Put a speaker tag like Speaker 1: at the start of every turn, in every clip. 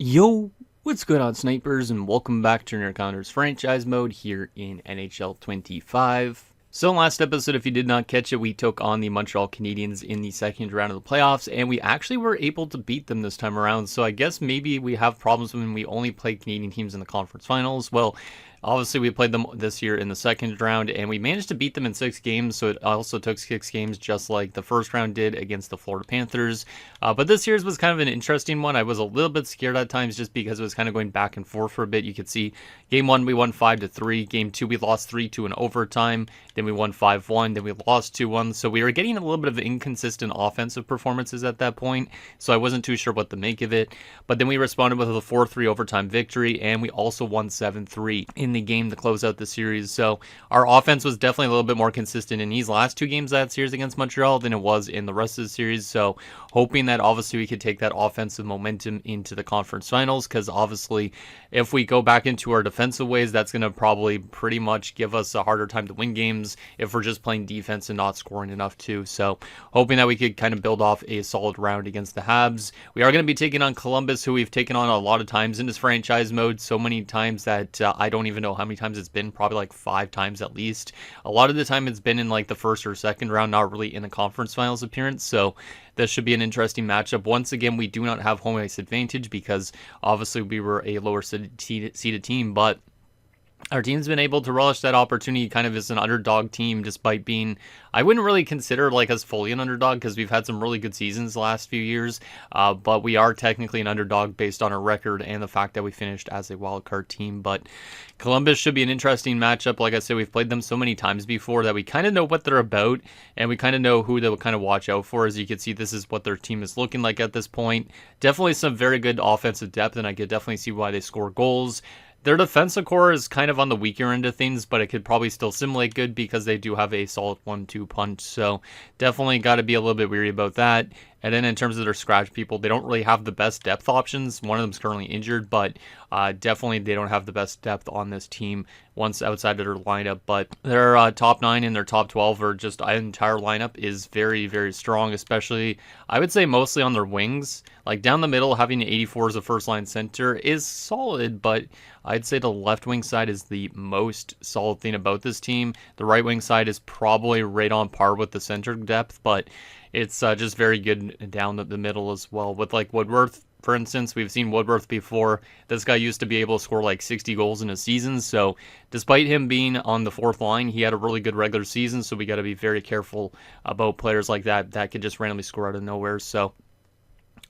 Speaker 1: Yo, what's going on, snipers, and welcome back to your Encounters franchise mode here in NHL 25. So last episode, if you did not catch it, we took on the Montreal Canadiens in the second round of the playoffs, and we actually were able to beat them this time around. So I guess maybe we have problems when we only play Canadian teams in the conference finals. Well, obviously, we played them this year in the second round, and we managed to beat them in 6 games, so it also took 6 games, just like the first round did against the Florida Panthers. But this year's was kind of an interesting one. I was a little bit scared at times just because it was kind of going back and forth for a bit. You could see Game 1, we won 5-3. Game 2, we lost 3-2 in overtime. Then we won 5-1. Then we lost 2-1. So we were getting a little bit of inconsistent offensive performances at that point, so I wasn't too sure what to make of it. But then we responded with a 4-3 overtime victory, and we also won 7-3 in the game to close out the series. So our offense was definitely a little bit more consistent in these last 2 games of that series against Montreal than it was in the rest of the series. So hoping that obviously we could take that offensive momentum into the conference finals, because obviously if we go back into our defensive ways, that's going to probably pretty much give us a harder time to win games if we're just playing defense and not scoring enough too. So hoping that we could kind of build off a solid round against the Habs. We are going to be taking on Columbus, who we've taken on a lot of times in this franchise mode, so many times that I don't even know how many times it's been, probably like 5 times at least. A lot of the time it's been in like the first or second round, not really in a conference finals appearance. So this should be an interesting matchup. Once again, we do not have home ice advantage because obviously we were a lower seeded team, but our team's been able to relish that opportunity kind of as an underdog team, despite being, I wouldn't really consider like us fully an underdog because we've had some really good seasons the last few years, but we are technically an underdog based on our record and the fact that we finished as a wild card team. But Columbus should be an interesting matchup. Like I said, we've played them so many times before that we kind of know what they're about, and we kind of know who they'll kind of watch out for. As you can see, this is what their team is looking like at this point. Definitely some very good offensive depth, and I could definitely see why they score goals. Their defensive core is kind of on the weaker end of things, but it could probably still simulate good because they do have a solid 1-2 punch. So definitely got to be a little bit weary about that. And then in terms of their scratch people, they don't really have the best depth options. One of them's currently injured, but definitely they don't have the best depth on this team once outside of their lineup. But their top 9 and their top 12 or just entire lineup is very, very strong, especially I would say mostly on their wings. Like down the middle, having 84 as a first line center is solid, but I'd say the left wing side is the most solid thing about this team. The right wing side is probably right on par with the center depth, but it's just very good down the middle as well. With like Woodworth, for instance, we've seen Woodworth before. This guy used to be able to score like 60 goals in a season. So despite him being on the fourth line, he had a really good regular season. So we got to be very careful about players like that that could just randomly score out of nowhere. So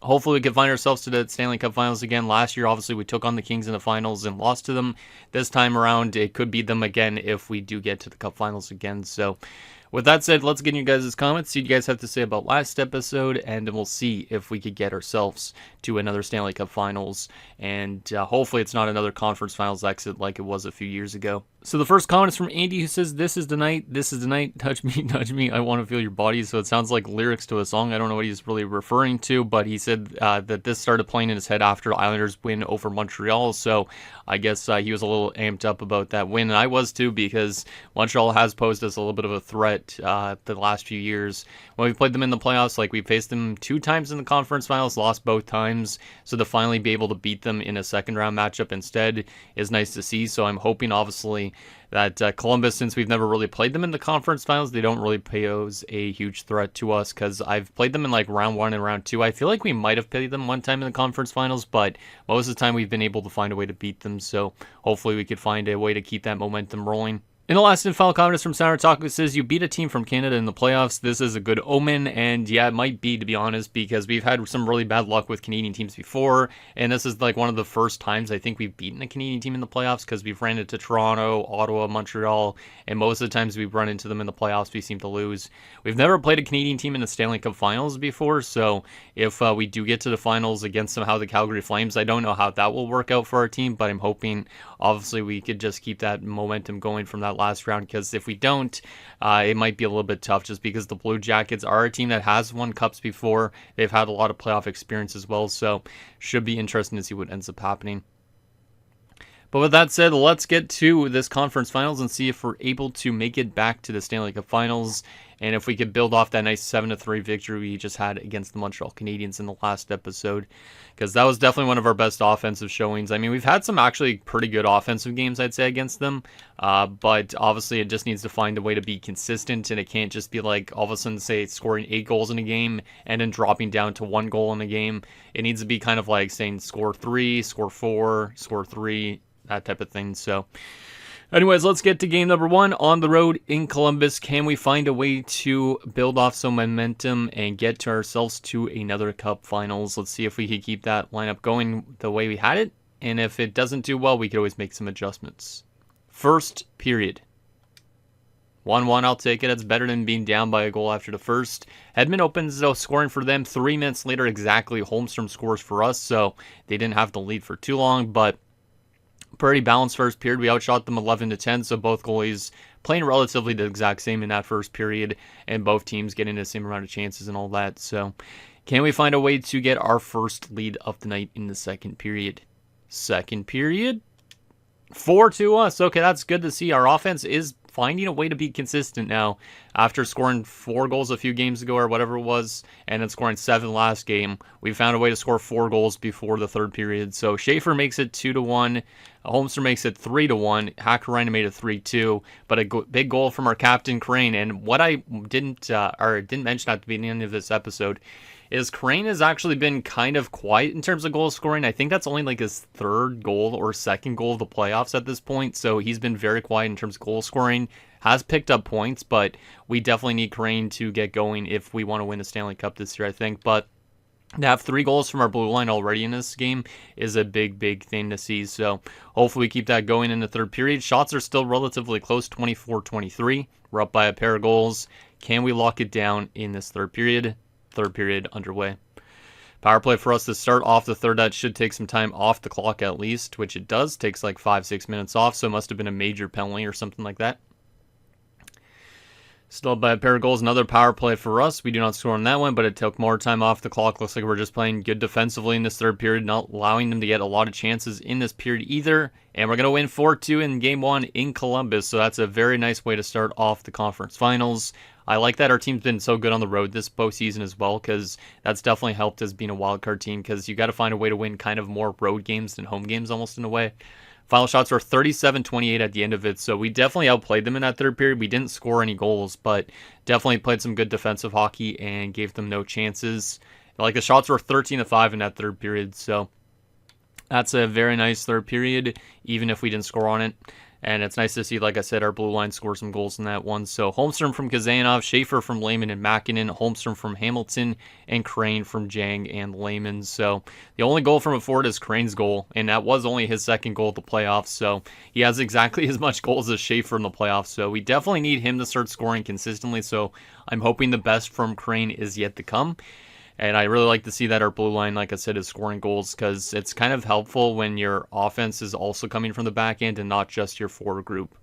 Speaker 1: hopefully we can find ourselves to the Stanley Cup Finals again. Last year, obviously, we took on the Kings in the finals and lost to them. This time around, it could beat them again if we do get to the Cup Finals again. So with that said, let's get in you guys' comments, see what you guys have to say about last episode, and then we'll see if we could get ourselves to another Stanley Cup Finals, and hopefully it's not another conference finals exit like it was a few years ago. So the first comment is from Andy, who says, this is the night, touch me, I want to feel your body. So it sounds like lyrics to a song. I don't know what he's really referring to, but he said that this started playing in his head after Islanders win over Montreal. So I guess he was a little amped up about that win, and I was too, because Montreal has posed us a little bit of a threat the last few years. When we played them in the playoffs, like we faced them 2 times in the conference finals, lost both times. So to finally be able to beat them in a second round matchup instead is nice to see. So I'm hoping, obviously, that Columbus, since we've never really played them in the conference finals, they don't really pose a huge threat to us, because I've played them in like round 1 and round 2. I feel like we might have played them one time in the conference finals, but most of the time we've been able to find a way to beat them. So hopefully we could find a way to keep that momentum rolling. And the last and final comment is from Sour Taco, says, you beat a team from Canada in the playoffs. This is a good omen, and yeah, it might be, to be honest, because we've had some really bad luck with Canadian teams before, and this is like one of the first times I think we've beaten a Canadian team in the playoffs, because we've ran into Toronto, Ottawa, Montreal, and most of the times we've run into them in the playoffs, we seem to lose. We've never played a Canadian team in the Stanley Cup Finals before, so if we do get to the finals against somehow the Calgary Flames, I don't know how that will work out for our team, but I'm hoping, obviously, we could just keep that momentum going from that last round, because if we don't, it might be a little bit tough, just because the Blue Jackets are a team that has won cups before. They've had a lot of playoff experience as well, so should be interesting to see what ends up happening. But with that said, let's get to this conference finals and see if we're able to make it back to the Stanley Cup Finals. And if we could build off that nice 7-3 victory we just had against the Montreal Canadiens in the last episode, because that was definitely one of our best offensive showings. I mean, we've had some actually pretty good offensive games, I'd say, against them, but obviously it just needs to find a way to be consistent, and it can't just be like all of a sudden, say, scoring 8 goals in a game and then dropping down to 1 goal in a game. It needs to be kind of like saying score 3, score 4, score 3, that type of thing. So anyways, let's get to game number 1 on the road in Columbus. Can we find a way to build off some momentum and get to ourselves to another Cup Finals? Let's see if we can keep that lineup going the way we had it. And if it doesn't do well, we could always make some adjustments. First period. 1-1, I'll take it. It's better than being down by a goal after the first. Hedman opens, though, scoring for them. 3 minutes later, exactly, Holmstrom scores for us, so they didn't have to lead for too long, but pretty balanced first period. We outshot them 11-10, so both goalies playing relatively the exact same in that first period, and both teams getting the same amount of chances and all that. So can we find a way to get our first lead of the night in the second period? Second period, 4 to us. Okay, that's good to see. Our offense is finding a way to be consistent now after scoring 4 goals a few games ago or whatever it was, and then scoring 7 last game. We found a way to score 4 goals before the third period. So Schaefer makes it 2-1. Holmstrom makes it 3-1. Hakkarainen made it 3-2. But a big goal from our captain Crane. And what I didn't mention at the beginning of this episode is Crane has actually been kind of quiet in terms of goal scoring. I think that's only like his 3rd goal or 2nd goal of the playoffs at this point. So he's been very quiet in terms of goal scoring. Has picked up points, but we definitely need Crane to get going if we want to win the Stanley Cup this year, I think. But to have 3 goals from our blue line already in this game is a big, big thing to see. So hopefully we keep that going in the third period. Shots are still relatively close, 24-23. We're up by a pair of goals. Can we lock it down in this third period? Third period underway. Power play for us to start off the third. That should take some time off the clock at least, which it does. Takes like 5-6 minutes off, so it must have been a major penalty or something like that. Still by a pair of goals, another power play for us. We do not score on that one, but it took more time off the clock. Looks like we're just playing good defensively in this third period, not allowing them to get a lot of chances in this period either. And we're going to win 4-2 in Game 1 in Columbus, so that's a very nice way to start off the conference finals. I like that our team's been so good on the road this postseason as well, because that's definitely helped us being a wildcard team, because you got to find a way to win kind of more road games than home games almost in a way. Final shots were 37-28 at the end of it, so we definitely outplayed them in that third period. We didn't score any goals, but definitely played some good defensive hockey and gave them no chances. Like, the shots were 13-5 in that third period, so that's a very nice third period, even if we didn't score on it. And it's nice to see, like I said, our blue line score some goals in that one. So Holmstrom from Kazanov, Schaefer from Lehman and Makinen, Holmstrom from Hamilton, and Crane from Jang and Lehman. So the only goal from a forward is Crane's goal, and that was only his 2nd goal of the playoffs. So he has exactly as much goals as Schaefer in the playoffs. So we definitely need him to start scoring consistently. So I'm hoping the best from Crane is yet to come. And I really like to see that our blue line, like I said, is scoring goals, because it's kind of helpful when your offense is also coming from the back end and not just your forward group.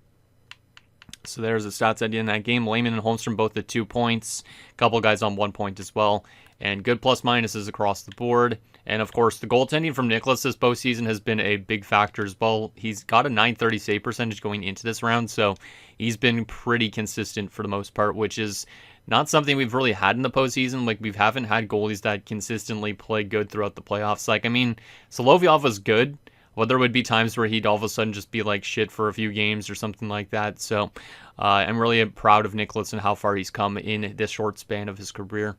Speaker 1: So there's the stats at the end of that game. Lehman and Holmstrom both at 2 points. A couple guys on 1 point as well. And good plus minuses across the board. And of course, the goaltending from Nicholas this postseason has been a big factor as well. He's got a .930 save percentage going into this round, so he's been pretty consistent for the most part, which is not something we've really had in the postseason. Like, we haven't had goalies that consistently play good throughout the playoffs. Like, I mean, Solovyov was good, but there would be times where he'd all of a sudden just be like shit for a few games or something like that. So I'm really proud of Nicholas and how far he's come in this short span of his career.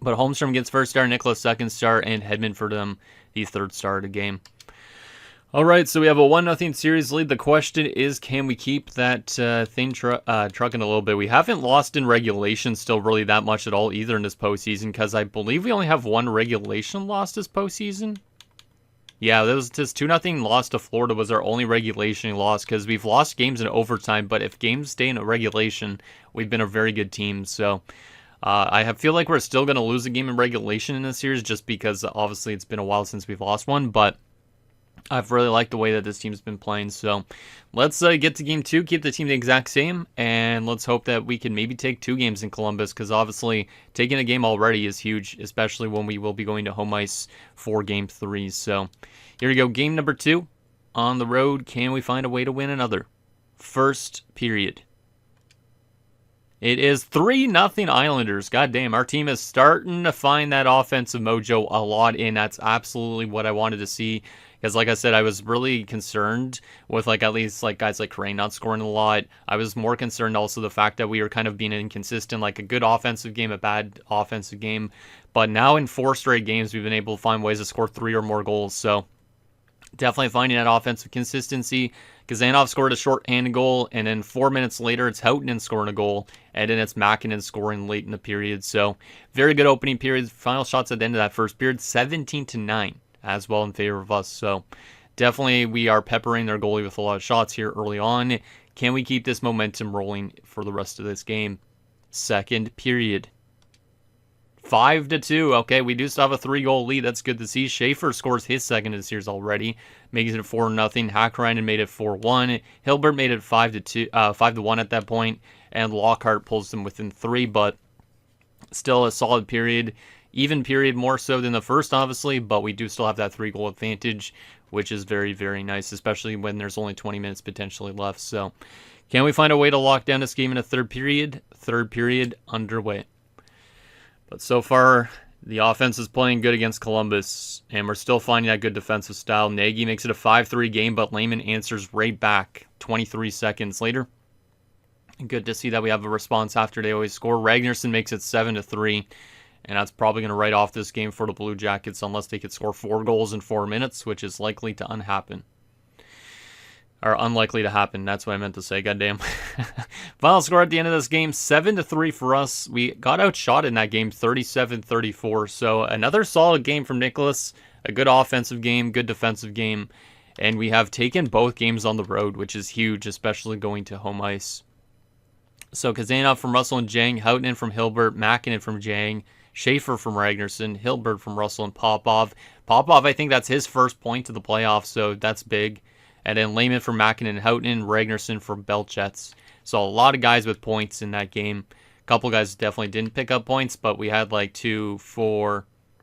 Speaker 1: But Holmstrom gets first star, Nicholas second star, and Hedman for them the third star of the game. All right, so we have a 1-0 series lead. The question is, can we keep that thing trucking a little bit? We haven't lost in regulation still really that much at all either in this postseason, because I believe we only have 1 regulation loss this postseason. Yeah, this 2-0 loss to Florida was our only regulation loss, because we've lost games in overtime, but if games stay in regulation, we've been a very good team. So I feel like we're still going to lose a game in regulation in this series, just because obviously it's been a while since we've lost one, but I've really liked the way that this team's been playing. So let's get to game 2, keep the team the exact same, and let's hope that we can maybe take 2 games in Columbus, because obviously taking a game already is huge, especially when we will be going to home ice for game 3. So here we go, game number 2 on the road. Can we find a way to win another? First period. It is 3-0 Islanders. God damn, our team is starting to find that offensive mojo a lot, and that's absolutely what I wanted to see. Because like I said, I was really concerned with at least guys like Crane not scoring a lot. I was more concerned also the fact that we were kind of being inconsistent, like a good offensive game, a bad offensive game. But now in 4 straight games, we've been able to find ways to score 3 or more goals. So definitely finding that offensive consistency. Kazanov scored a short-handed goal, and then 4 minutes later, it's Houghton scoring a goal, and then it's Makinen scoring late in the period. So very good opening period. Final shots at the end of that first period, 17-9. As well in favor of us. So definitely we are peppering their goalie with a lot of shots here early on. Can we keep this momentum rolling for the rest of this game? Second period. 5-2. Okay, we do still have a 3-goal lead. That's good to see. Schaefer scores his second of the series already, making it 4-0. Hakkarainen made it 4-1. Hilbert made it 5-1 at that point, and Lockhart pulls them within 3, but still a solid period. Even period more so than the first, obviously, but we do still have that 3-goal advantage, which is very, very nice, especially when there's only 20 minutes potentially left. So can we find a way to lock down this game in a third period? Third period underway. But so far, the offense is playing good against Columbus, and we're still finding that good defensive style. Nagy makes it a 5-3 game, but Lehman answers right back 23 seconds later. Good to see that we have a response after they always score. Ragnarsson makes it 7-3. And that's probably going to write off this game for the Blue Jackets unless they could score 4 goals in 4 minutes, which is likely to unhappen. Or unlikely to happen. That's what I meant to say. Goddamn. Final score at the end of this game, 7-3 for us. We got outshot in that game, 37-34. So another solid game from Nicholas. A good offensive game, good defensive game. And we have taken both games on the road, which is huge, especially going to home ice. So Kazanov from Russell and Jang, Houghton from Hilbert, Makinen from Jang, Schaefer from Ragnarsson, Hilbert from Russell, and Popov. Popov, I think that's his first point to the playoffs, so that's big. And then Lehman from Makinen and Houghton, Ragnarsson from Belchets. So a lot of guys with points in that game. A couple guys definitely didn't pick up points, but we had we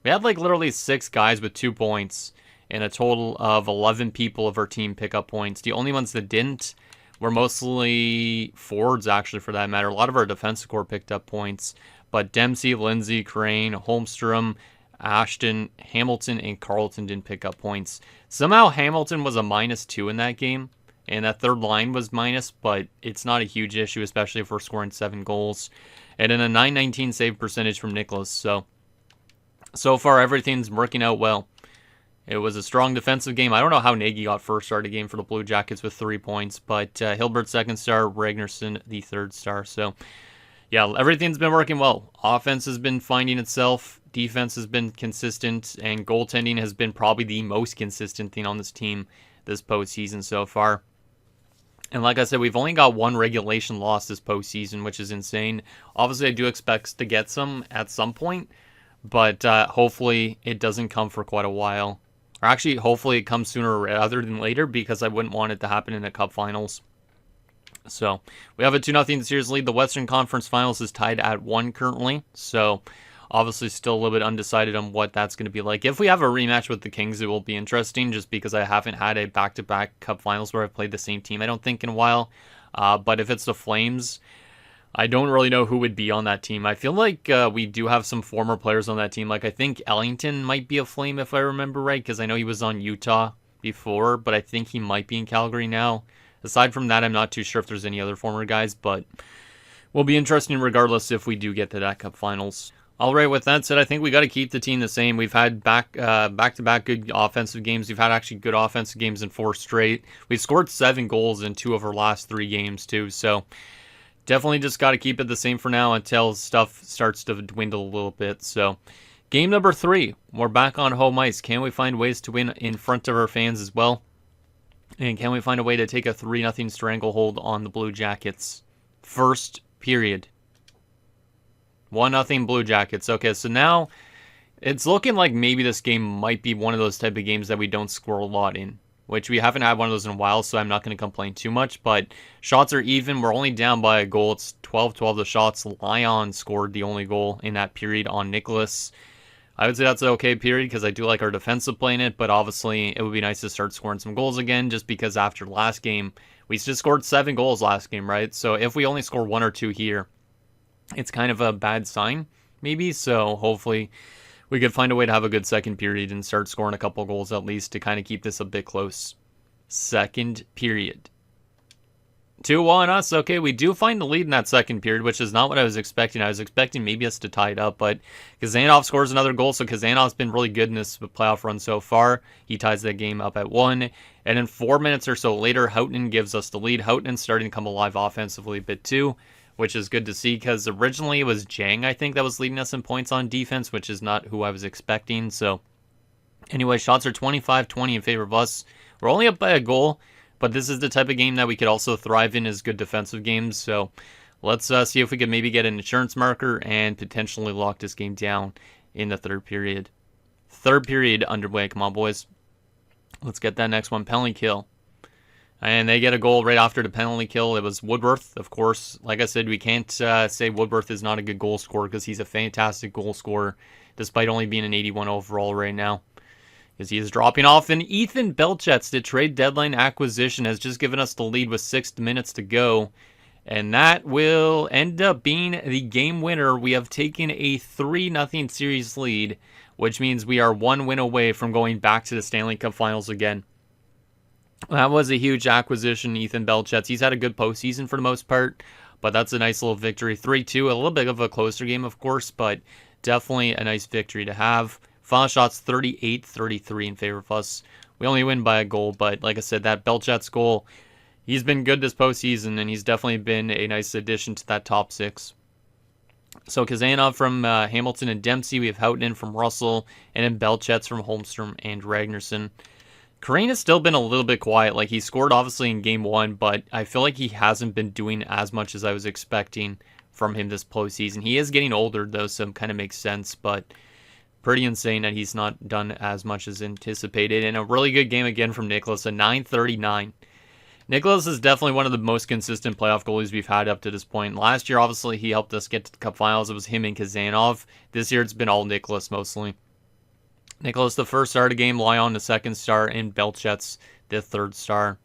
Speaker 1: had literally 6 guys with 2 points, and a total of 11 people of our team pick up points. The only ones that didn't were mostly forwards, actually, for that matter. A lot of our defensive core picked up points. But Dempsey, Lindsay, Crane, Holmstrom, Ashton, Hamilton, and Carlton didn't pick up points. Somehow Hamilton was a -2 in that game, and that third line was minus, but it's not a huge issue, especially if we're scoring 7 goals. And then a .919 save percentage from Nicholas. So far, everything's working out well. It was a strong defensive game. I don't know how Nagy got first star of the game for the Blue Jackets with 3 points, but Hilbert second star, Ragnarsson the third star. So yeah, everything's been working well. Offense has been finding itself. Defense has been consistent. And goaltending has been probably the most consistent thing on this team this postseason so far. And like I said, we've only got 1 regulation loss this postseason, which is insane. Obviously, I do expect to get some at some point. But hopefully, it doesn't come for quite a while. Or actually, hopefully, it comes sooner rather than later, because I wouldn't want it to happen in the Cup Finals. So we have a 2-0 series lead. The Western Conference Finals is tied at 1 currently. So obviously still a little bit undecided on what that's going to be like. If we have a rematch with the Kings, it will be interesting just because I haven't had a back-to-back Cup Finals where I've played the same team, I don't think, in a while. But if it's the Flames, I don't really know who would be on that team. I feel like we do have some former players on that team. Like I think Ellington might be a Flame if I remember right, because I know he was on Utah before, but I think he might be in Calgary now. Aside from that, I'm not too sure if there's any other former guys, but will be interesting regardless if we do get to that Cup Finals. All right, with that said, I think we got to keep the team the same. We've had back-to-back good offensive games. We've had actually good offensive games in 4 straight. We've scored 7 goals in 2 of our last 3 games, too. So definitely just got to keep it the same for now until stuff starts to dwindle a little bit. So game number 3, we're back on home ice. Can we find ways to win in front of our fans as well? And can we find a way to take a 3-0 stranglehold on the Blue Jackets? First period. 1-0 Blue Jackets. Okay, so now it's looking like maybe this game might be one of those type of games that we don't score a lot in, which we haven't had one of those in a while, so I'm not going to complain too much. But shots are even. We're only down by a goal. It's 12-12 the shots. Lyon scored the only goal in that period on Nicholas. I would say that's an okay period because I do like our defensive play in it, but obviously it would be nice to start scoring some goals again just because after last game, we just scored 7 goals last game, right? So if we only score 1 or 2 here, it's kind of a bad sign, maybe. So hopefully we could find a way to have a good second period and start scoring a couple goals at least to kind of keep this a bit close. Second period. 2-1 us. Okay, we do find the lead in that second period, which is not what I was expecting. I was expecting maybe us to tie it up, but Kazanov scores another goal, so Kazanov's been really good in this playoff run so far. He ties that game up at 1, and then 4 minutes or so later, Houghton gives us the lead. Houghton's starting to come alive offensively a bit too, which is good to see, because originally it was Jang, I think, that was leading us in points on defense, which is not who I was expecting. So anyway, shots are 25-20 in favor of us. We're only up by a goal, but this is the type of game that we could also thrive in as good defensive games. So let's see if we can maybe get an insurance marker and potentially lock this game down in the third period. Third period underway. Come on, boys. Let's get that next one. Penalty kill. And they get a goal right after the penalty kill. It was Woodworth, of course. Like I said, we can't say Woodworth is not a good goal scorer, because he's a fantastic goal scorer, despite only being an 81 overall right now, because he is dropping off. And Ethan Belchet's, the trade deadline acquisition, has just given us the lead with 6 minutes to go. And that will end up being the game winner. We have taken a 3-0 series lead, which means we are 1 win away from going back to the Stanley Cup Finals again. That was a huge acquisition, Ethan Belchet's. He's had a good postseason for the most part, but that's a nice little victory. 3-2, a little bit of a closer game, of course, but definitely a nice victory to have. Final shots 38-33 in favor of us. We only win by a goal, but like I said, that Belchet's goal, he's been good this postseason, and he's definitely been a nice addition to that top 6. So Kazanov from Hamilton and Dempsey. We have Houghton in from Russell, and then Belchet's from Holmstrom and Ragnarsson. Crane has still been a little bit quiet. Like, he scored obviously in game 1, but I feel like he hasn't been doing as much as I was expecting from him this postseason. He is getting older though, so it kind of makes sense, but pretty insane that he's not done as much as anticipated. And a really good game again from Nicholas, a 939. Nicholas is definitely one of the most consistent playoff goalies we've had up to this point. Last year, obviously, he helped us get to the Cup Finals. It was him and Kazanov. This year, it's been all Nicholas mostly. Nicholas, the first star of the game, Lyon, the second star, and Belchet's the third star.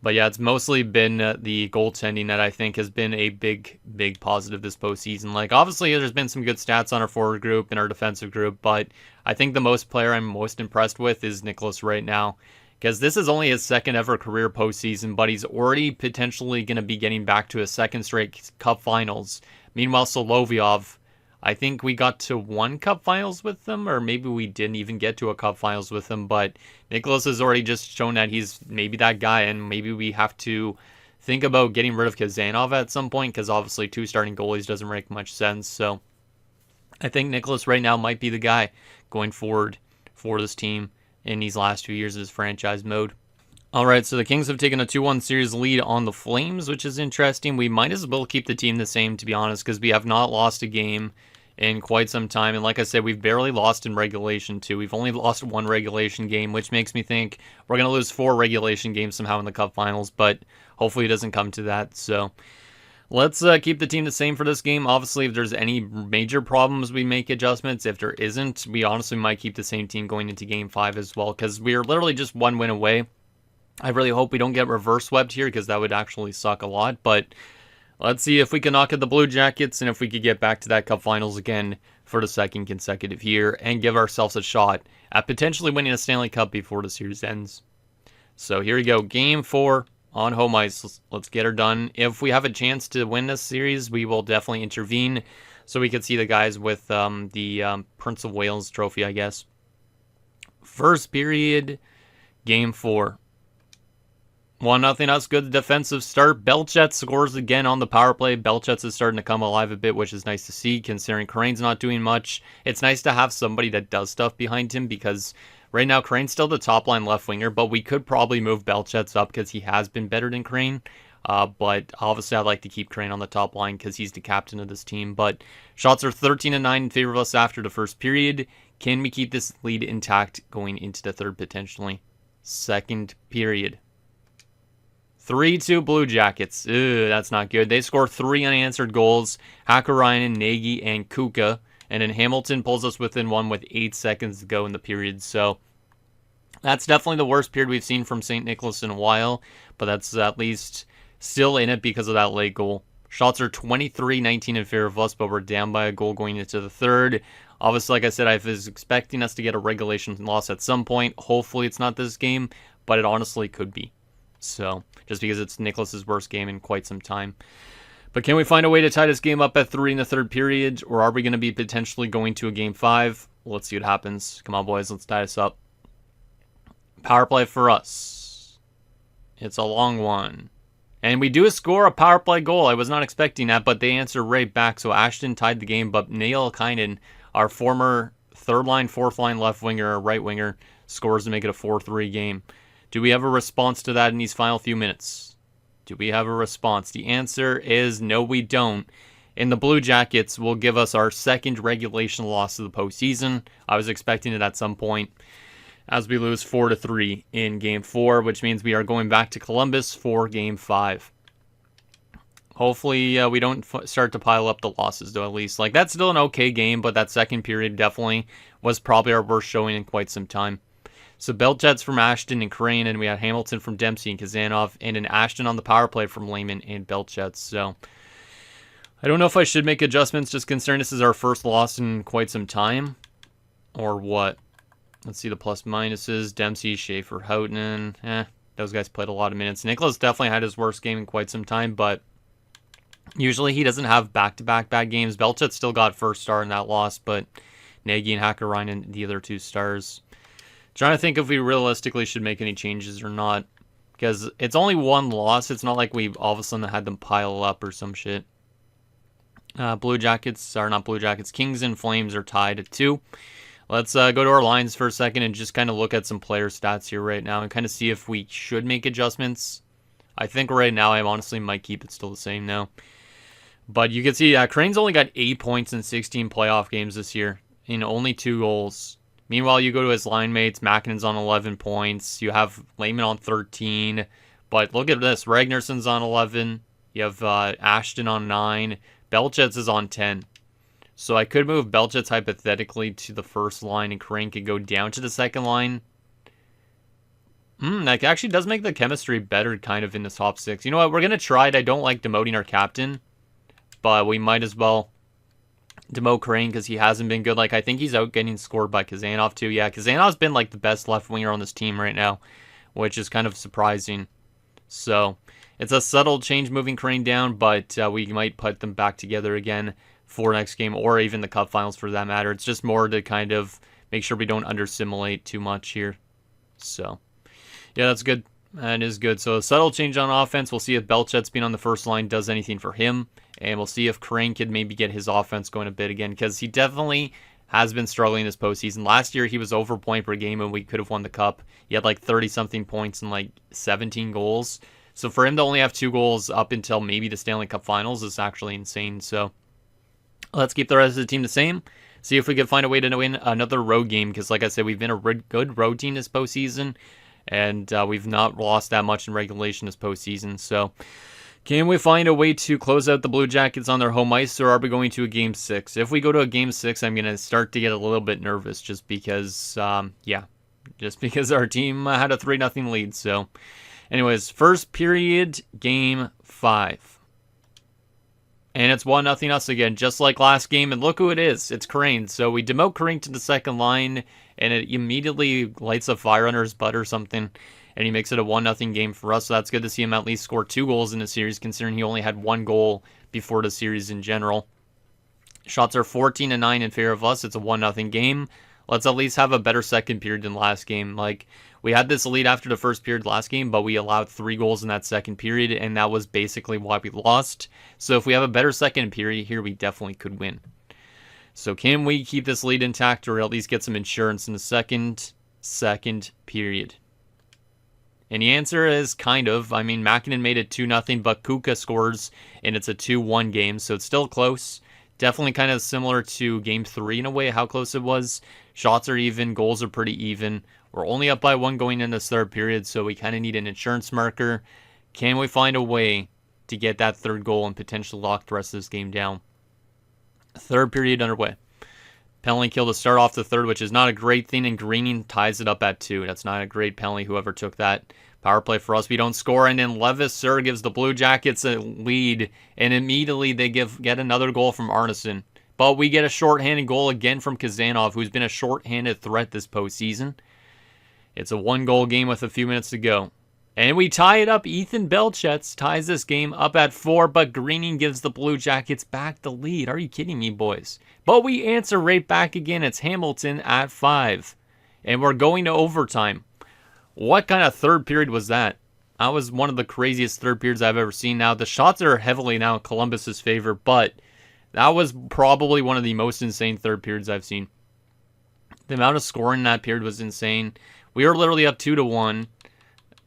Speaker 1: But yeah, it's mostly been the goaltending that I think has been a big, big positive this postseason. Like, obviously, there's been some good stats on our forward group and our defensive group, but I think the player I'm most impressed with is Nicholas right now, because this is only his second ever career postseason, but he's already potentially going to be getting back to a second straight Cup Finals. Meanwhile, Solovyov, I think we got to 1 Cup Finals with them, or maybe we didn't even get to a Cup Finals with them, but Nicholas has already just shown that he's maybe that guy, and maybe we have to think about getting rid of Kazanov at some point, because obviously 2 starting goalies doesn't make much sense. So I think Nicholas right now might be the guy going forward for this team in these last 2 years of his franchise mode. Alright, so the Kings have taken a 2-1 series lead on the Flames, which is interesting. We might as well keep the team the same, to be honest, because we have not lost a game in quite some time. And like I said, we've barely lost in regulation too. We've only lost 1 regulation game, which makes me think we're going to lose 4 regulation games somehow in the Cup Finals, but hopefully it doesn't come to that. So let's keep the team the same for this game. Obviously, if there's any major problems, we make adjustments. If there isn't, we honestly might keep the same team going into Game 5 as well, because we are literally just 1 win away. I really hope we don't get reverse swept here, because that would actually suck a lot, but let's see if we can knock out the Blue Jackets and if we could get back to that Cup Finals again for the second consecutive year and give ourselves a shot at potentially winning a Stanley Cup before the series ends. So here we go. Game 4 on home ice. Let's get her done. If we have a chance to win this series, we will definitely intervene so we can see the guys with the Prince of Wales trophy, I guess. First period, Game 4. 1-0 us. Good defensive start. Belchet scores again on the power play. Belchet is starting to come alive a bit, which is nice to see, considering Crane's not doing much. It's nice to have somebody that does stuff behind him, because right now Crane's still the top line left winger, but we could probably move Belchet up because he has been better than Crane. But obviously I'd like to keep Crane on the top line because he's the captain of this team. But shots are 13-9 in favor of us after the first period. Can we keep this lead intact going into the third potentially? Second period. 3-2 Blue Jackets. Ew, that's not good. They score 3 unanswered goals. Hakkarainen, Nagy, and Kuka. And then Hamilton pulls us within 1 with 8 seconds to go in the period. So that's definitely the worst period we've seen from St. Nicholas in a while. But that's at least still in it because of that late goal Shots are 23-19 in favor of us, but we're down by a goal going into the third. Obviously, like I said, I was expecting us to get a regulation loss at some point. Hopefully it's not this game, but it honestly could be. So, just because it's Nicholas's worst game in quite some time. But can we find a way to tie this game up at 3 in the third period? Or are we going to be potentially going to a game 5? Let's see what happens. Come on, boys. Let's tie this up. Power play for us. It's a long one. And we do score a power play goal. I was not expecting that, but they answer right back. So Ashton tied the game, but Neil Kynan, our former third line, fourth line left winger, right winger, scores to make it a 4-3 game. Do we have a response to that in these final few minutes? Do we have a response? The answer is no, we don't. And the Blue Jackets will give us our second regulation loss of the postseason. I was expecting it at some point, as we lose 4-3 in Game 4, which means we are going back to Columbus for Game 5. Hopefully we don't start to pile up the losses, though, at least. Like, that's still an okay game, but that second period definitely was probably our worst showing in quite some time. So Belchets from Ashton and Crane, and we had Hamilton from Dempsey and Kazanov, and an Ashton on the power play from Lehman and Belchets. So I don't know if I should make adjustments, just considering this is our first loss in quite some time, or what. Let's see the plus minuses. Dempsey, Schaefer, Houghton. Those guys played a lot of minutes. Nicholas definitely had his worst game in quite some time, but usually he doesn't have back-to-back bad games. Belchet still got first star in that loss, but Nagy and Hakkarainen, the other 2 stars. Trying to think if we realistically should make any changes or not, because it's only one loss. It's not like we all of a sudden had them pile up or some shit. Blue Jackets, or not Blue Jackets, Kings and Flames are tied at 2. Let's go to our lines for a second and just kind of look at some player stats here right now and kind of see if we should make adjustments. I think right now I honestly might keep it still the same now. But you can see Crane's only got 8 points in 16 playoff games this year, in only 2 goals. Meanwhile, you go to his line mates. Makinen's on 11 points. You have Lehman on 13. But look at this. Ragnarsson's on 11. You have Ashton on 9. Belchets is on 10. So I could move Belchets hypothetically to the first line, and Crane could go down to the second line. That actually does make the chemistry better kind of in the top 6. You know what? We're going to try it. I don't like demoting our captain, but we might as well demote Crane because he hasn't been good. Like, I think he's out getting scored by Kazanov too. Yeah, Kazanov's been like the best left winger on this team right now, which is kind of surprising. So it's a subtle change moving Crane down, but we might put them back together again for next game, or even the cup finals for that matter. It's just more to kind of make sure we don't under-simulate too much here. So yeah, that's good. That is good. So a subtle change on offense. We'll see if Belchet's being on the first line does anything for him. And we'll see if Crane could maybe get his offense going a bit again, because he definitely has been struggling this postseason. Last year, he was over point per game, and we could have won the cup. He had like 30-something points and like 17 goals. So for him to only have 2 goals up until maybe the Stanley Cup Finals is actually insane. So let's keep the rest of the team the same. See if we can find a way to win another road game, because like I said, we've been a good road team this postseason, and we've not lost that much in regulation this postseason. So can we find a way to close out the Blue Jackets on their home ice, or are we going to a Game 6? If we go to a Game 6, I'm going to start to get a little bit nervous just because, just because our team had a 3-0 lead. So anyways, first period, Game 5. And it's 1-0 us again, just like last game. And look who it is. It's Crane. So we demote Crane to the second line, and it immediately lights a fire under his butt or something. And he makes it a 1-0 game for us. So that's good to see him at least score 2 goals in the series, considering he only had 1 goal before the series in general. Shots are 14-9 in favor of us. It's a 1-0 game. Let's at least have a better second period than last game. Like, we had this lead after the first period last game, but we allowed 3 goals in that second period, and that was basically why we lost. So if we have a better second period here, we definitely could win. So can we keep this lead intact, or at least get some insurance in the second period? And the answer is kind of. I mean, Makinen made it 2-0, but Kuka scores, and it's a 2-1 game, so it's still close. Definitely kind of similar to Game 3 in a way, how close it was. Shots are even, goals are pretty even. We're only up by 1 going in this third period, so we kind of need an insurance marker. Can we find a way to get that third goal and potentially lock the rest of this game down? Third period underway. Penalty kill to start off the third, which is not a great thing, and Greening ties it up at 2. That's not a great penalty, whoever took that. Power play for us. We don't score, and then Levasseur gives the Blue Jackets a lead, and immediately they get another goal from Arneson. But we get a shorthanded goal again from Kazanov, who's been a shorthanded threat this postseason. It's a one-goal game with a few minutes to go. And we tie it up. Ethan Belchetz ties this game up at 4, but Greening gives the Blue Jackets back the lead. Are you kidding me, boys? But we answer right back again. It's Hamilton at 5. And we're going to overtime. What kind of third period was that? That was one of the craziest third periods I've ever seen. Now, the shots are heavily now in Columbus's favor, but that was probably one of the most insane third periods I've seen. The amount of scoring in that period was insane. We were literally up 2-1.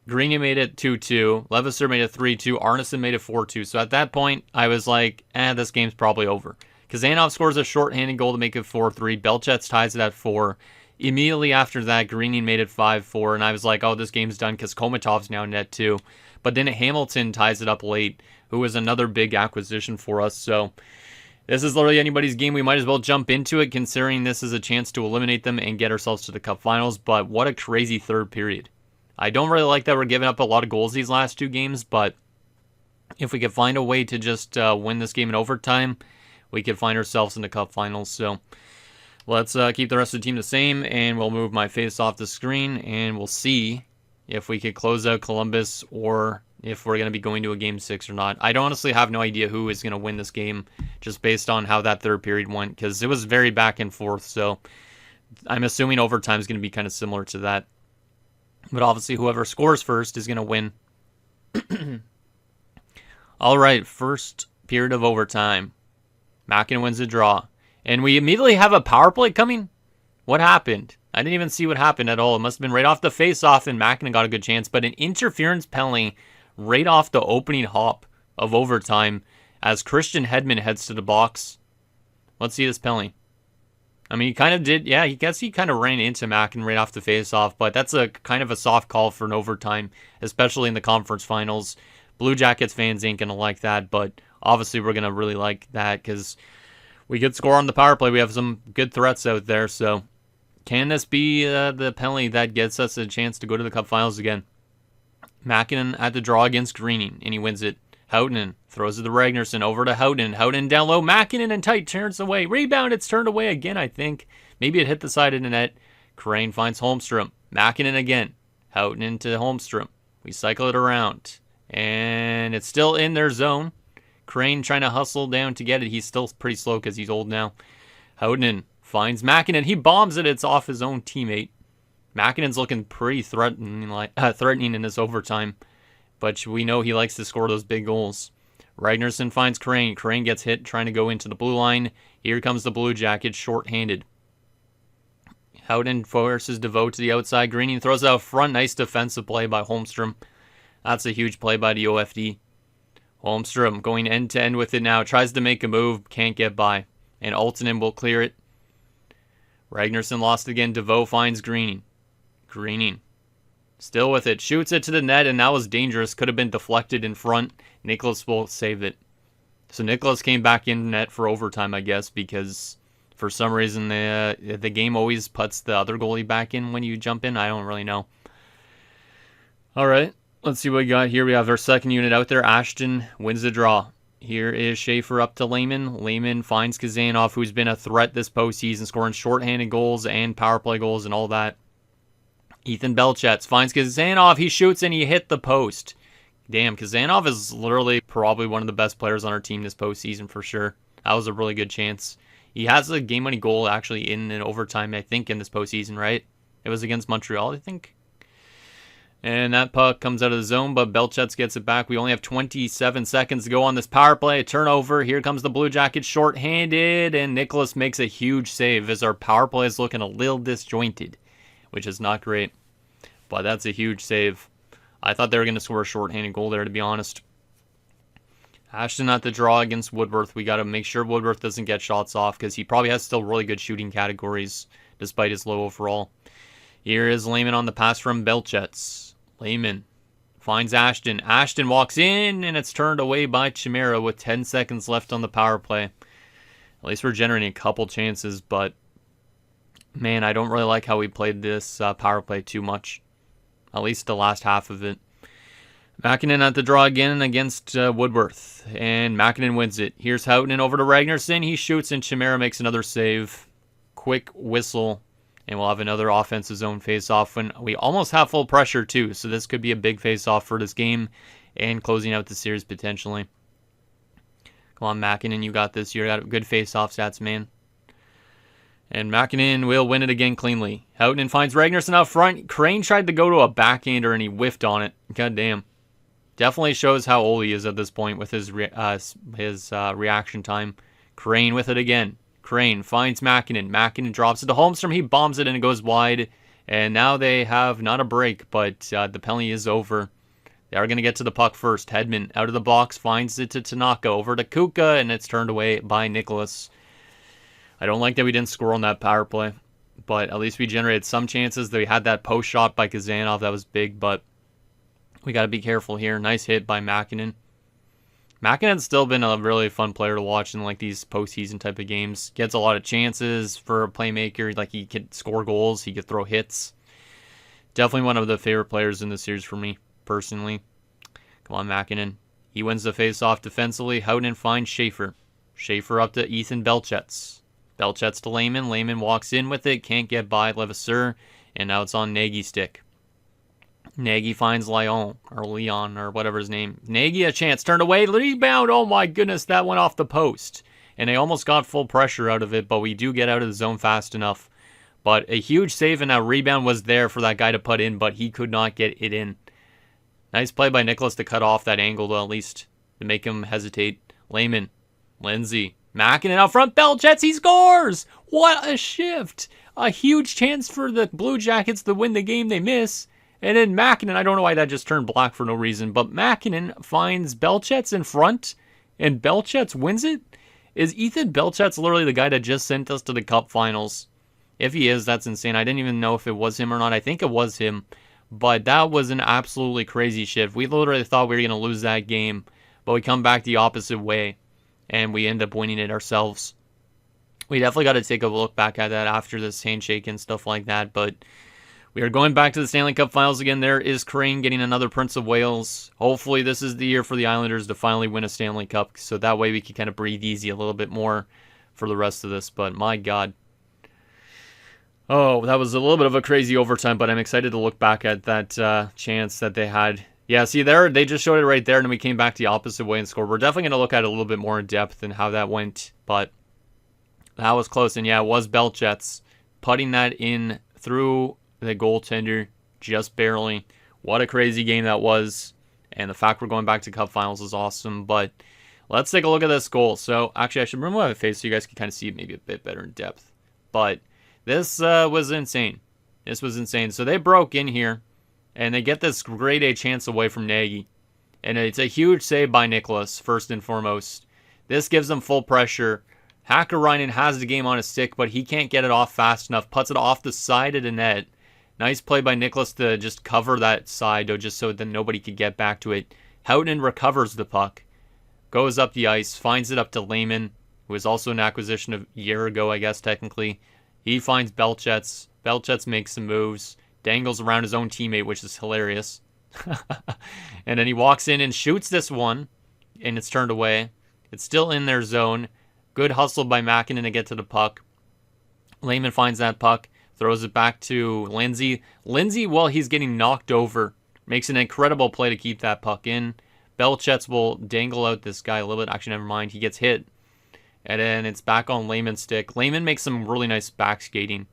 Speaker 1: Greening made it 2-2. Levasseur made it 3-2. Arneson made it 4-2. So at that point, I was like, this game's probably over. Kazanov scores a shorthanded goal to make it 4-3. Belchetz ties it at 4. Immediately after that, Greening made it 5-4. And I was like, oh, this game's done because Komatov's now net too. But then Hamilton ties it up late, who was another big acquisition for us. So this is literally anybody's game. We might as well jump into it, considering this is a chance to eliminate them and get ourselves to the Cup Finals. But what a crazy third period. I don't really like that we're giving up a lot of goals these last 2 games, but if we could find a way to just win this game in overtime, we could find ourselves in the Cup Finals. So let's keep the rest of the team the same, and we'll move my face off the screen, and we'll see if we could close out Columbus or if we're going to be going to a Game 6 or not. I honestly have no idea who is going to win this game just based on how that third period went, because it was very back and forth, so I'm assuming overtime is going to be kind of similar to that. But obviously, whoever scores first is going to win. All right, first period of overtime. Mackin wins the draw. And we immediately have a power play coming? What happened? I didn't even see what happened at all. It must have been right off the face-off, and Mackin got a good chance. But an interference penalty right off the opening hop of overtime as Christian Hedman heads to the box. Let's see this penalty. I mean, he kind of did, yeah, he kind of ran into Mackin right off the face-off, but that's a kind of a soft call for an overtime, especially in the conference finals. Blue Jackets fans ain't going to like that, but obviously we're going to really like that because we could score on the power play. We have some good threats out there, so can this be the penalty that gets us a chance to go to the Cup Finals again? Mackin at the draw against Greening, and he wins it. Houghton throws it to Ragnarsson, over to Houghton. Houghton down low, Mackinnon in tight, turns away. Rebound, it's turned away again, I think. Maybe it hit the side of the net. Crane finds Holmstrom. Mackinnon again. Houghton into Holmstrom. We cycle it around. And it's still in their zone. Crane trying to hustle down to get it. He's still pretty slow because he's old now. Houghton finds Mackinnon. He bombs it. It's off his own teammate. Mackinnon's looking pretty threatening in this overtime. But we know he likes to score those big goals. Ragnarsson finds Crane. Crane gets hit trying to go into the blue line. Here comes the Blue Jackets short-handed. Houghton forces DeVoe to the outside. Greening throws it out front. Nice defensive play by Holmstrom. That's a huge play by the OFD. Holmstrom going end-to-end with it now. Tries to make a move. Can't get by. And Aaltonen will clear it. Ragnarsson lost again. DeVoe finds Greening. Greening. Still with it. Shoots it to the net, and that was dangerous. Could have been deflected in front. Nicholas will save it. So Nicholas came back in net for overtime, I guess, because for some reason the game always puts the other goalie back in when you jump in. I don't really know. All right, let's see what we got here. We have our second unit out there. Ashton wins the draw. Here is Schaefer up to Lehman. Lehman finds Kazanov, who's been a threat this postseason, scoring shorthanded goals and power play goals and all that. Ethan Belchetz finds Kazanov. He shoots and he hit the post. Damn, Kazanov is literally probably one of the best players on our team this postseason for sure. That was a really good chance. He has a game-winning goal actually in an overtime, I think, in this postseason, right? It was against Montreal, I think. And that puck comes out of the zone, but Belchetz gets it back. We only have 27 seconds to go on this power play. A turnover. Here comes the Blue Jackets short-handed, and Nicholas makes a huge save as our power play is looking a little disjointed, which is not great. But that's a huge save. I thought they were going to score a shorthanded goal there, to be honest. Ashton at the draw against Woodworth. We got to make sure Woodworth doesn't get shots off because he probably has still really good shooting categories despite his low overall. Here is Lehman on the pass from Belchetz. Lehman finds Ashton. Ashton walks in, and it's turned away by Chimera with 10 seconds left on the power play. At least we're generating a couple chances, but man, I don't really like how we played this power play too much. at least the last half of it. Mäkinen at the draw again against Woodworth, and Mäkinen wins it. Here's Houghton over to Ragnarsson. He shoots, and Chimera makes another save. Quick whistle, and we'll have another offensive zone face-off when we almost have full pressure too, so this could be a big face-off for this game and closing out the series potentially. Come on, Mäkinen, you got this. You got good face-off stats, man. And Mäkinen will win it again cleanly. Houghton finds Ragnarsson out front. Crane tried to go to a backhander, and he whiffed on it. God damn. Definitely shows how old he is at this point with his reaction time. Crane with it again. Crane finds Mäkinen. Mäkinen drops it to Holmstrom. He bombs it, and it goes wide. And now they have not a break, but the penalty is over. They are going to get to the puck first. Hedman out of the box, finds it to Tanaka, over to Kuka, and it's turned away by Nicholas. I don't like that we didn't score on that power play, but at least we generated some chances. They had that post shot by Kazanov. That was big, but we got to be careful here. Nice hit by Mäkinen. Mäkinen's still been a really fun player to watch in like these postseason type of games. Gets a lot of chances for a playmaker. Like, he could score goals. He could throw hits. Definitely one of the favorite players in the series for me, personally. Come on, Mäkinen. He wins the face-off defensively. Houghton finds Schaefer. Schaefer up to Ethan Belchetz. Belchetz to Lehman. Lehman walks in with it. Can't get by Levasseur. And now it's on Nagy's stick. Nagy finds Leon, or whatever his name. Nagy a chance, turned away, rebound, oh my goodness, that went off the post. And they almost got full pressure out of it, but we do get out of the zone fast enough. But a huge save, and that rebound was there for that guy to put in, but he could not get it in. Nice play by Nicholas to cut off that angle, to at least to make him hesitate. Lehman, Lindsay, Mäkinen out front, Belchetz, he scores! What a shift! A huge chance for the Blue Jackets to win the game, they miss. And then Mäkinen, I don't know why that just turned black for no reason, but Mäkinen finds Belchetz in front, and Belchetz wins it? Is Ethan Belchetz literally the guy that just sent us to the Cup Finals? If he is, that's insane. I didn't even know if it was him or not. I think it was him, but that was an absolutely crazy shift. We literally thought we were going to lose that game, but we come back the opposite way, and we end up winning it ourselves. We definitely got to take a look back at that after this handshake and stuff like that, but we are going back to the Stanley Cup Finals again. There is Crane getting another Prince of Wales. Hopefully this is the year for the Islanders to finally win a Stanley Cup, so that way we can kind of breathe easy a little bit more for the rest of this. But my God. Oh, that was a little bit of a crazy overtime, but I'm excited to look back at that chance that they had. Yeah, see there, they just showed it right there, and then we came back the opposite way and scored. We're definitely going to look at it a little bit more in depth and how that went, but that was close. And yeah, it was Belchetz putting that in through the goaltender, just barely. What a crazy game that was, and the fact we're going back to Cup Finals is awesome. But let's take a look at this goal. So actually, I should remove my face so you guys can kind of see it maybe a bit better in depth. But this was insane. This was insane. So they broke in here, and they get this grade A chance away from Nagy, and it's a huge save by Nicholas, first and foremost. This gives them full pressure. Hakkarainen has the game on his stick, but he can't get it off fast enough. Puts it off the side of the net. Nice play by Nicholas to just cover that side, though, just so that nobody could get back to it. Houghton recovers the puck, goes up the ice, finds it up to Lehman, who was also an acquisition a year ago, I guess, technically. He finds Belchetz. Belchetz makes some moves, dangles around his own teammate, which is hilarious. And then he walks in and shoots this one, and it's turned away. It's still in their zone. Good hustle by Mäkinen to get to the puck. Lehman finds that puck. Throws it back to Lindsay. Lindsay, while he's getting knocked over, makes an incredible play to keep that puck in. Belchetz will dangle out this guy a little bit. Actually, never mind. He gets hit. And then it's back on Lehman's stick. Lehman makes some really nice back skating.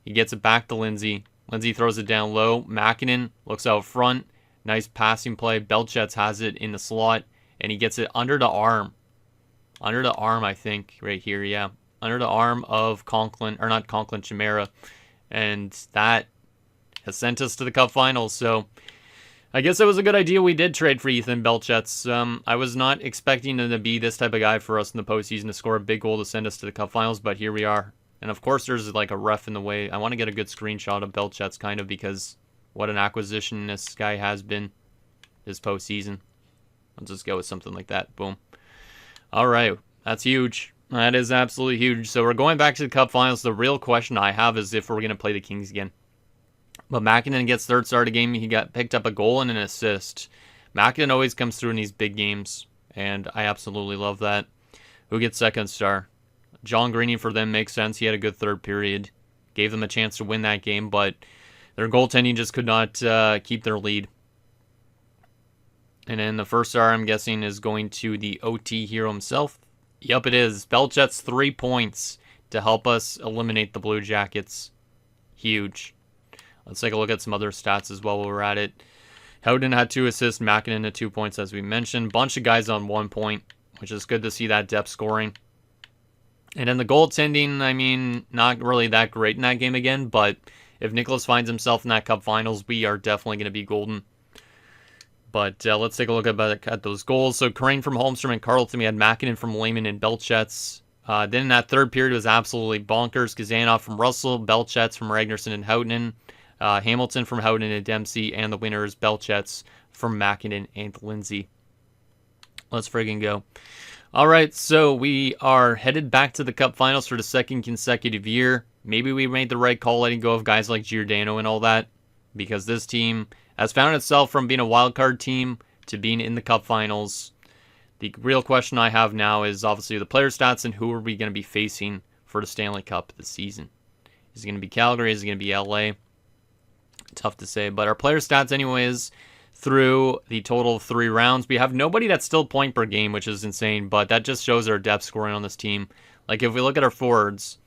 Speaker 1: He gets it back to Lindsay. Lindsay throws it down low. Mäkinen looks out front. Nice passing play. Belchetz has it in the slot. And he gets it under the arm. Under the arm, I think. Right here, yeah. Under the arm of Conklin, or not Conklin, Chimera. And that has sent us to the Cup Finals. So I guess it was a good idea we did trade for Ethan Belchetz. I was not expecting him to be this type of guy for us in the postseason to score a big goal to send us to the Cup Finals, but here we are. And of course there's like a ref in the way. I want to get a good screenshot of Belchetz kind of because what an acquisition this guy has been this postseason. I'll just go with something like that. Boom. All right. That's huge. That is absolutely huge. So we're going back to the Cup Finals. The real question I have is if we're going to play the Kings again. But Mäkinen gets third star of the game. He got picked up a goal and an assist. Mäkinen always comes through in these big games, and I absolutely love that. Who gets second star? John Greeny for them makes sense. He had a good third period. Gave them a chance to win that game, but their goaltending just could not keep their lead. And then the first star, I'm guessing, is going to the OT hero himself. Yep, it is. Belchet's 3 points to help us eliminate the Blue Jackets. Huge. Let's take a look at some other stats as well while we're at it. Howden had 2 assists, Mäkinen had 2 points, as we mentioned. Bunch of guys on 1 point, which is good to see that depth scoring. And then the goaltending, I mean, not really that great in that game again, but if Nicholas finds himself in that Cup Finals, we are definitely going to be golden. But let's take a look at those goals. So Crane from Holmstrom and Carleton, we had Mäkinen from Lehman and Belchet's. Then that third period was absolutely bonkers. Kazanov from Russell, Belchet's from Ragnarsson and Houghton, Hamilton from Houghton and Dempsey, and the winners, Belchet's from Mäkinen and Lindsay. Let's friggin' go. All right, so we are headed back to the Cup Finals for the second consecutive year. Maybe we made the right call letting go of guys like Giordano and all that, because this team has found itself from being a wild card team to being in the Cup Finals. The real question I have now is obviously the player stats and who are we going to be facing for the Stanley Cup this season. Is it going to be Calgary? Is it going to be LA? Tough to say, but our player stats anyways, through the total of 3 rounds, we have nobody that's still point per game, which is insane, but that just shows our depth scoring on this team. Like if we look at our forwards,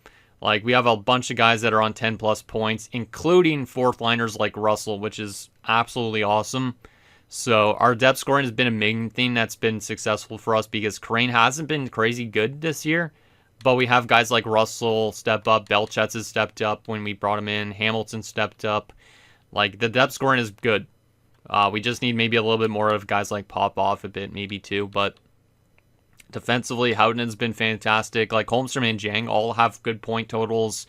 Speaker 1: like we have a bunch of guys that are on 10 plus points, including fourth liners like Russell, which is absolutely awesome. So our depth scoring has been a main thing that's been successful for us because Crane hasn't been crazy good this year. But we have guys like Russell step up. Belchet's has stepped up when we brought him in. Hamilton stepped up. Like the depth scoring is good. We just need maybe a little bit more of guys like Popov a bit, maybe too. But defensively, Houghton's been fantastic. Like Holmstrom and Jang all have good point totals.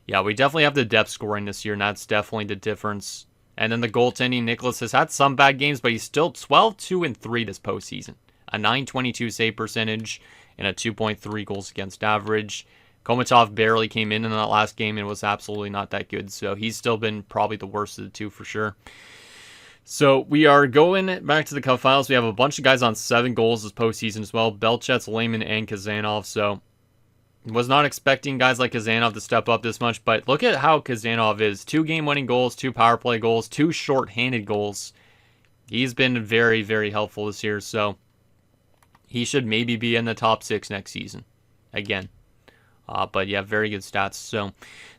Speaker 1: Yeah, we definitely have the depth scoring this year, and that's definitely the difference. And then the goaltending, Nicholas has had some bad games, but he's still 12-2-3 this postseason. A .922 save percentage and a 2.3 goals against average. Komatov barely came in that last game and was absolutely not that good. So he's still been probably the worst of the two for sure. So we are going back to the Cup Finals. We have a bunch of guys on 7 goals this postseason as well. Belchet's, Lehman, and Kazanov. So was not expecting guys like Kazanov to step up this much, but look at how Kazanov is. 2 game-winning goals, 2 power play goals, 2 short-handed goals. He's been very, very helpful this year, so he should maybe be in the top 6 next season again. But yeah, very good stats. So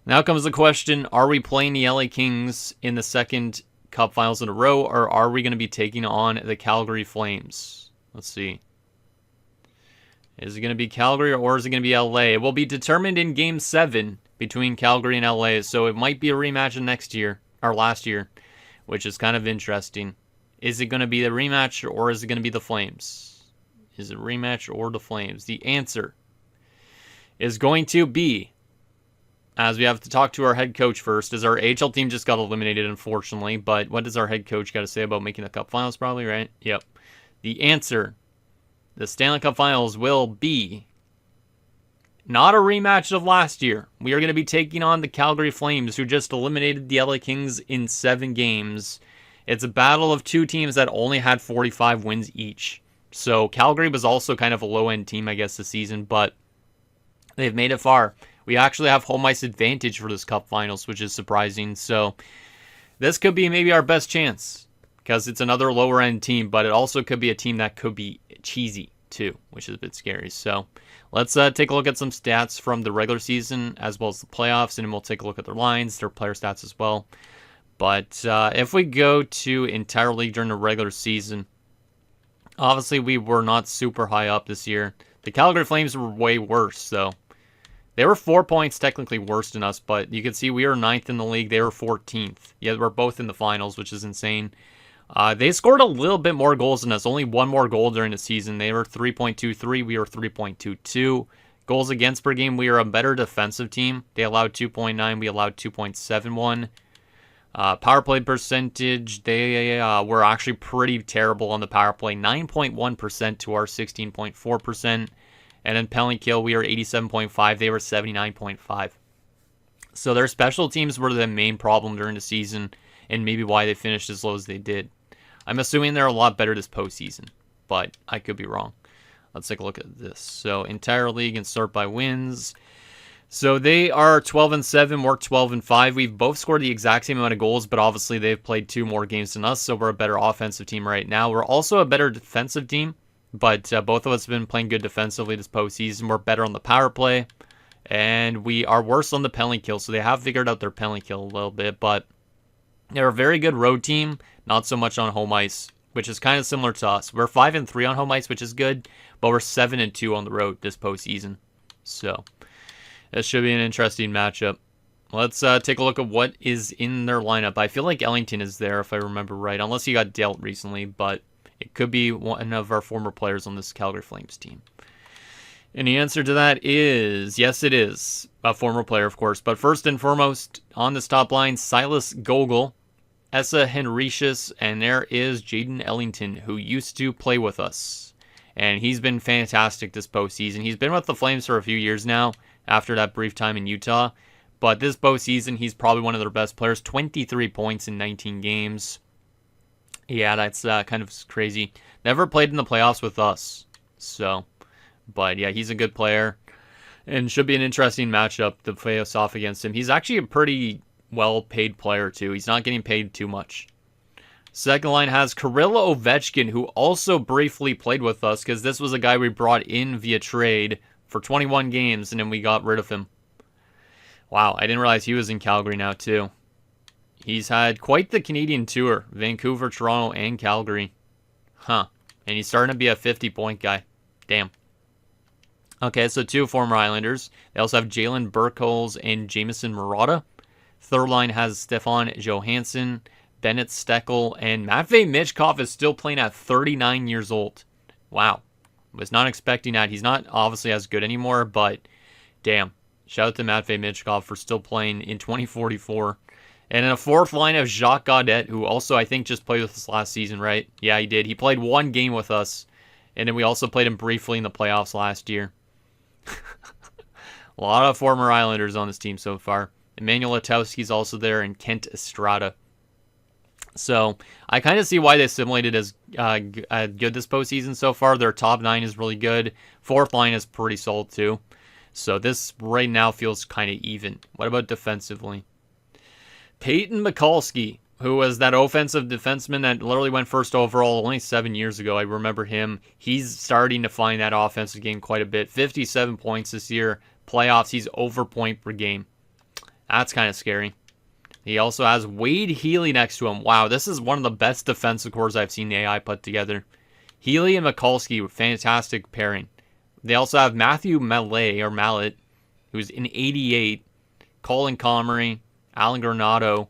Speaker 1: now comes the question, are we playing the LA Kings in the second Cup Finals in a row, or are we going to be taking on the Calgary Flames? Let's see. Is it going to be Calgary or is it going to be LA? It will be determined in Game 7 between Calgary and LA, so it might be a rematch of next year, or last year, which is kind of interesting. Is it going to be the rematch or is it going to be the Flames? Is it rematch or the Flames? The answer is going to be, as we have to talk to our head coach first, as our AHL team just got eliminated, unfortunately, but what does our head coach got to say about making the Cup Finals, probably, right? Yep. The answer, the Stanley Cup Finals, will be not a rematch of last year. We are going to be taking on the Calgary Flames, who just eliminated the LA Kings in 7 games. It's a battle of 2 teams that only had 45 wins each. So Calgary was also kind of a low-end team, I guess, this season, but they've made it far. We actually have home ice advantage for this Cup Finals, which is surprising. So this could be maybe our best chance because it's another lower-end team, but it also could be a team that could be cheesy too, which is a bit scary. So let's take a look at some stats from the regular season as well as the playoffs, and then we'll take a look at their lines, their player stats as well. But if we go to entire league during the regular season, obviously we were not super high up this year. The Calgary Flames were way worse, though. They were 4 points technically worse than us, but you can see we were 9th in the league. They were 14th. Yeah, we're both in the finals, which is insane. They scored a little bit more goals than us. Only 1 more goal during the season. They were 3.23. We were 3.22. Goals against per game, we are a better defensive team. They allowed 2.9. We allowed 2.71. Power play percentage, they were actually pretty terrible on the power play. 9.1% to our 16.4%. And then penalty kill, we were 87.5. They were 79.5. So their special teams were the main problem during the season, and maybe why they finished as low as they did. I'm assuming they're a lot better this postseason, but I could be wrong. Let's take a look at this. So entire league and sort by wins. So they are 12-7, we're 12-5. We've both scored the exact same amount of goals, but obviously they've played 2 more games than us, so we're a better offensive team right now. We're also a better defensive team, but both of us have been playing good defensively this postseason. We're better on the power play, and we are worse on the penalty kill, so they have figured out their penalty kill a little bit, but they're a very good road team, not so much on home ice, which is kind of similar to us. We're 5-3 on home ice, which is good, but we're 7-2 on the road this postseason. So this should be an interesting matchup. Let's take a look at what is in their lineup. I feel like Ellington is there, if I remember right, unless he got dealt recently, but it could be one of our former players on this Calgary Flames team. And the answer to that is, yes, it is a former player, of course. But first and foremost, on this top line, Silas Gogol, Esa Henricius, and there is Jaden Ellington, who used to play with us. And he's been fantastic this postseason. He's been with the Flames for a few years now, after that brief time in Utah. But this postseason, he's probably one of their best players. 23 points in 19 games. Yeah, that's kind of crazy. Never played in the playoffs with us. So, but yeah, he's a good player. And should be an interesting matchup to face off against him. He's actually a pretty well-paid player, too. He's not getting paid too much. Second line has Kirill Ovechkin, who also briefly played with us, because this was a guy we brought in via trade for 21 games, and then we got rid of him. Wow, I didn't realize he was in Calgary now, too. He's had quite the Canadian tour. Vancouver, Toronto, and Calgary. Huh. And he's starting to be a 50-point guy. Damn. Okay, so 2 former Islanders. They also have Jalen Burkholz and Jamison Murata. Third line has Stefan Johansson, Bennett Steckel, and Matvei Michkov is still playing at 39 years old. Wow. Was not expecting that. He's not obviously as good anymore, but damn. Shout out to Matvei Michkov for still playing in 2044. And in a fourth line of Jacques Gaudette, who also I think just played with us last season, right? Yeah, he did. He played 1 game with us. And then we also played him briefly in the playoffs last year. A lot of former Islanders on this team so far. Emmanuel Letowski's also there, and Kent Estrada. So I kind of see why they assimilated as good this postseason so far. Their top 9 is really good. Fourth line is pretty solid too. So this right now feels kind of even. What about defensively? Peyton Mikulski, who was that offensive defenseman that literally went first overall only 7 years ago. I remember him. He's starting to find that offensive game quite a bit. 57 points this year. Playoffs, he's over point per game. That's kind of scary. He also has Wade Healy next to him. Wow, this is one of the best defensive cores I've seen the AI put together. Healy and Mikulski, fantastic pairing. They also have Matthew Mallet, who's in 88. Colin Comrie, Alan Granado,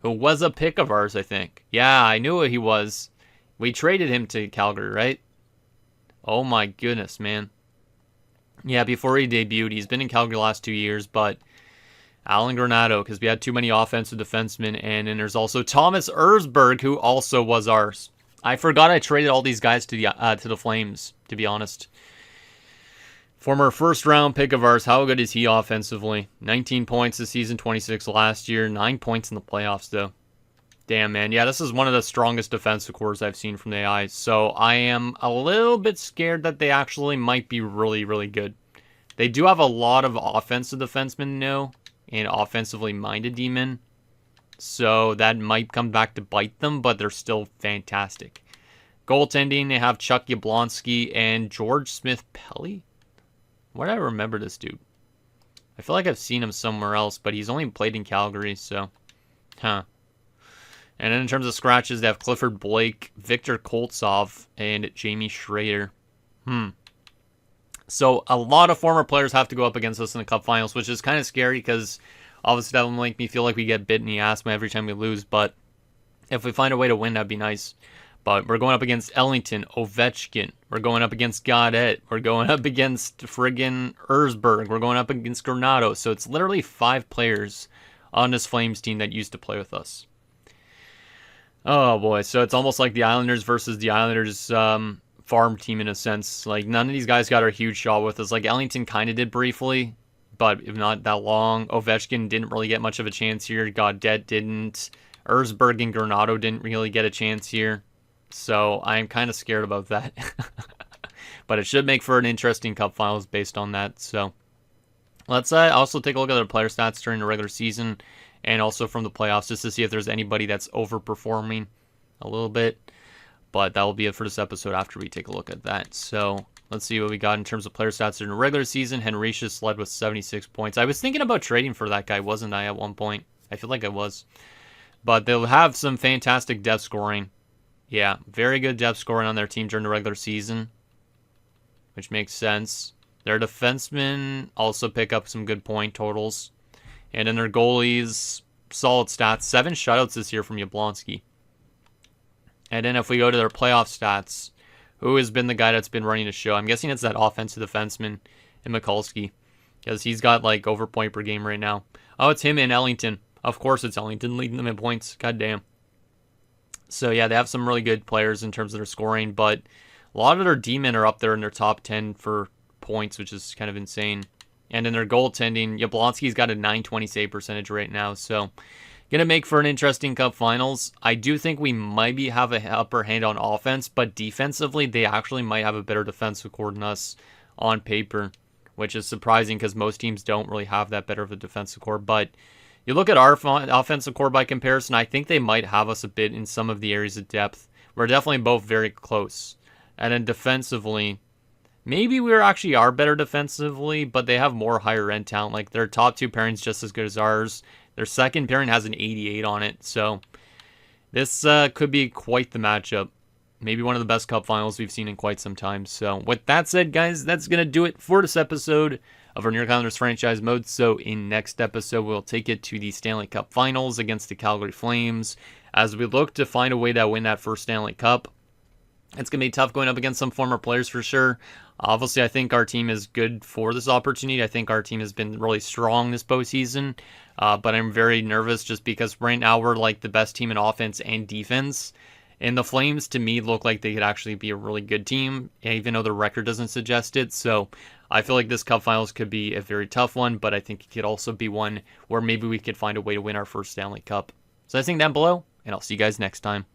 Speaker 1: who was a pick of ours, I think. Yeah, I knew he was. We traded him to Calgary, right? Oh my goodness, man. Yeah, before he debuted, he's been in Calgary the last 2 years, but Alan Granado, because we had too many offensive defensemen, and then there's also Thomas Ersberg, who also was ours. I forgot I traded all these guys to the Flames, to be honest. Former first-round pick of ours, how good is he offensively? 19 points this season, 26 last year, 9 points in the playoffs, though. Damn, man. Yeah, this is one of the strongest defensive cores I've seen from the AI, so I am a little bit scared that they actually might be really, really good. They do have a lot of offensive defensemen now, and offensively minded demon. So that might come back to bite them, but they're still fantastic. Goaltending, they have Chuck Yablonski and George Smith-Pelly. Where do I remember this dude? I feel like I've seen him somewhere else, but he's only played in Calgary, so. Huh. And then in terms of scratches, they have Clifford Blake, Victor Koltsov, and Jamie Schrader. So a lot of former players have to go up against us in the Cup Finals, which is kind of scary because obviously that will make me feel like we get bit in the ass every time we lose. But if we find a way to win, that'd be nice. But we're going up against Ellington, Ovechkin. We're going up against Gaudette. We're going up against friggin' Ersberg. We're going up against Granado. So it's literally 5 players on this Flames team that used to play with us. Oh boy, so it's almost like the Islanders versus the Islanders farm team in a sense. Like, none of these guys got a huge shot with us. Like, Ellington kind of did briefly, but if not that long. Ovechkin didn't really get much of a chance here. Gaudette didn't. Erzberg and Granato didn't really get a chance here. So I'm kind of scared about that. But it should make for an interesting Cup Finals based on that. So let's also take a look at their player stats during the regular season and also from the playoffs just to see if there's anybody that's overperforming a little bit. But that will be it for this episode after we take a look at that. So let's see what we got in terms of player stats during the regular season. Henricius led with 76 points. I was thinking about trading for that guy, wasn't I, at one point? I feel like I was. But they'll have some fantastic depth scoring. Yeah, very good depth scoring on their team during the regular season, which makes sense. Their defensemen also pick up some good point totals. And in their goalies, solid stats. 7 shutouts this year from Yablonski. And then if we go to their playoff stats, who has been the guy that's been running the show? I'm guessing it's that offensive defenseman in Mikulski, because he's got like over point per game right now. Oh, it's him and Ellington. Of course it's Ellington leading them in points. God damn. So yeah, they have some really good players in terms of their scoring, but a lot of their D-men are up there in their top 10 for points, which is kind of insane. And in their goaltending, Yablonski's got a .920 save percentage right now, so going to make for an interesting Cup Finals. I do think we might have an upper hand on offense, but defensively, they actually might have a better defensive core than us on paper, which is surprising because most teams don't really have that better of a defensive core. But you look at our offensive core by comparison, I think they might have us a bit in some of the areas of depth. We're definitely both very close. And then defensively, maybe we actually are better defensively, but they have more higher end talent. Like their top 2 pairings just as good as ours. Their second pairing has an 88 on it, so this could be quite the matchup. Maybe one of the best Cup Finals we've seen in quite some time. So with that said, guys, that's going to do it for this episode of our New York Islanders franchise mode. So in next episode, we'll take it to the Stanley Cup Finals against the Calgary Flames as we look to find a way to win that first Stanley Cup. It's going to be tough going up against some former players for sure. Obviously, I think our team is good for this opportunity. I think our team has been really strong this postseason. But I'm very nervous just because right now we're like the best team in offense and defense. And the Flames, to me, look like they could actually be a really good team, even though the record doesn't suggest it. So I feel like this Cup Finals could be a very tough one, but I think it could also be one where maybe we could find a way to win our first Stanley Cup. So I think down below, and I'll see you guys next time.